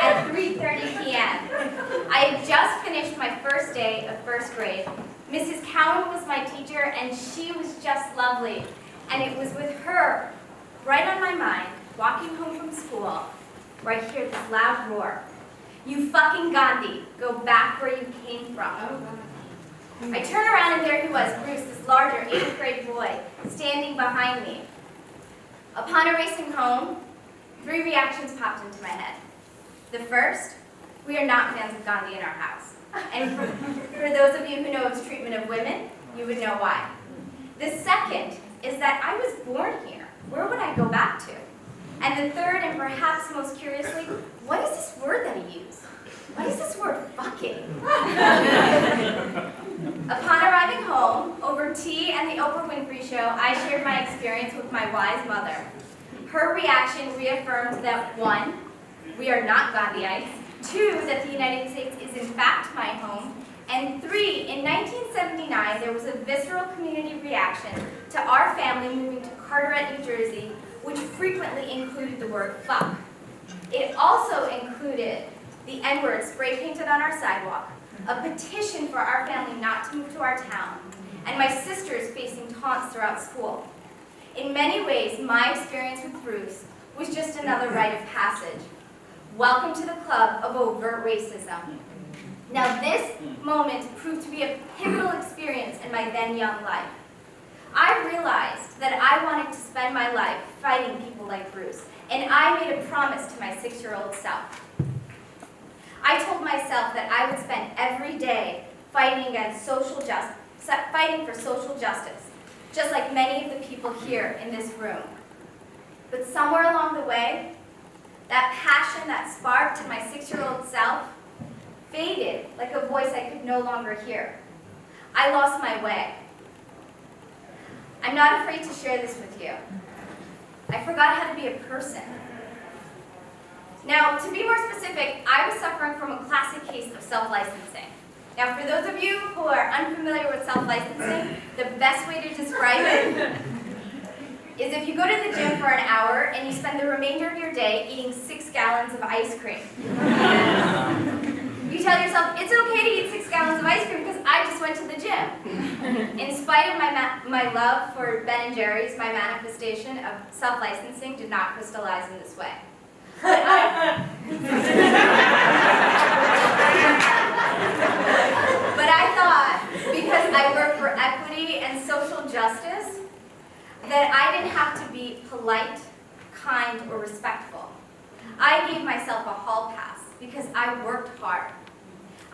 at 3:30 p.m. I had just finished my first day of first grade. Mrs. Cowan was my teacher, and she was just lovely. And it was with her, right on my mind, walking home from school, where I hear this loud roar. "You fucking Gandhi, go back where you came from." I turn around and there he was, Bruce, this larger 8th grade boy, standing behind me. Upon erasing home, 3 reactions popped into my head. The first, we are not fans of Gandhi in our house. And for those of you who know his treatment of women, you would know why. The second is that I was born here. Where would I go back to? And the third, and perhaps most curiously, what is this word that he used? What is this word, fucking? Upon arriving home, over tea and the Oprah Winfrey Show, I shared my experience with my wise mother. Her reaction reaffirmed that 1, we are not Gandhiites, 2, that the United States is in fact my home, and 3, in 1979, there was a visceral community reaction to our family moving to Carteret, New Jersey, which frequently included the word fuck. It also included the N-word spray painted on our sidewalk, a petition for our family not to move to our town, and my sisters facing taunts throughout school. In many ways, my experience with Bruce was just another rite of passage. Welcome to the club of overt racism. Now this moment proved to be a pivotal experience in my then young life. I realized that I wanted to spend my life fighting people like Bruce, and I made a promise to my 6-year-old self. I told myself that I would spend every day fighting for social justice, just like many of the people here in this room. But somewhere along the way, that passion that sparked in my 6-year-old self faded like a voice I could no longer hear. I lost my way. I'm not afraid to share this with you. I forgot how to be a person. Now, to be more specific, I was suffering from a classic case of self-licensing. Now, for those of you who are unfamiliar with self-licensing, the best way to describe it is if you go to the gym for an hour and you spend the remainder of your day eating 6 gallons of ice cream. You tell yourself, it's okay to eat 6 gallons of ice cream because I just went to the gym. In spite of my love for Ben & Jerry's, my manifestation of self-licensing did not crystallize in this way. But I thought, because I work for equity and social justice, that I didn't have to be polite, kind, or respectful. I gave myself a hall pass because I worked hard.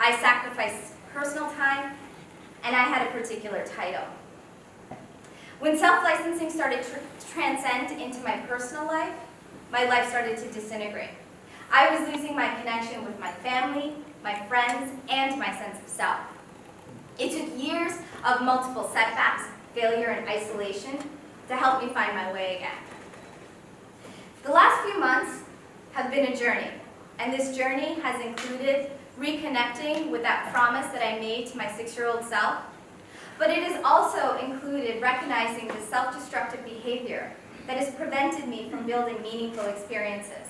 I sacrificed personal time, and I had a particular title. When self-licensing started to transcend into my personal life, my life started to disintegrate. I was losing my connection with my family, my friends, and my sense of self. It took years of multiple setbacks, failure, and isolation to help me find my way again. The last few months have been a journey, and this journey has included reconnecting with that promise that I made to my 6-year-old self, but it has also included recognizing the self-destructive behavior that has prevented me from building meaningful experiences.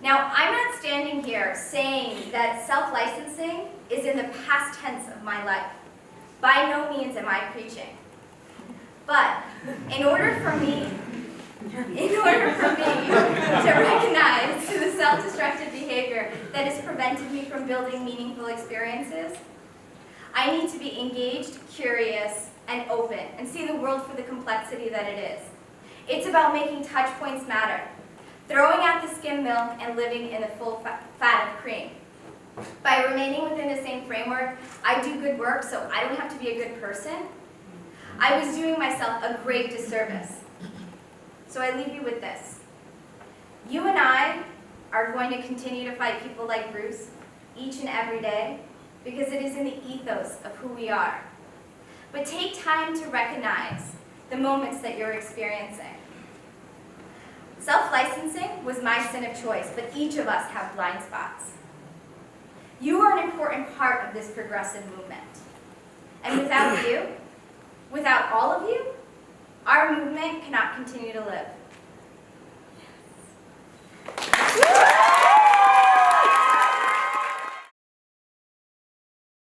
Now, I'm not standing here saying that self-licensing is in the past tense of my life. By no means am I preaching. But in order for me to recognize the self-destructive behavior that has prevented me from building meaningful experiences, I need to be engaged, curious, and open, and see the world for the complexity that it is. It's about making touch points matter, throwing out the skim milk and living in the full fat of cream. By remaining within the same framework, I do good work so I don't have to be a good person, I was doing myself a great disservice. So I leave you with this. You and I are going to continue to fight people like Bruce each and every day because it is in the ethos of who we are. But take time to recognize the moments that you're experiencing. Self-licensing was my sin of choice, but each of us have blind spots. You are an important part of this progressive movement. And without you, without all of you, our movement cannot continue to live.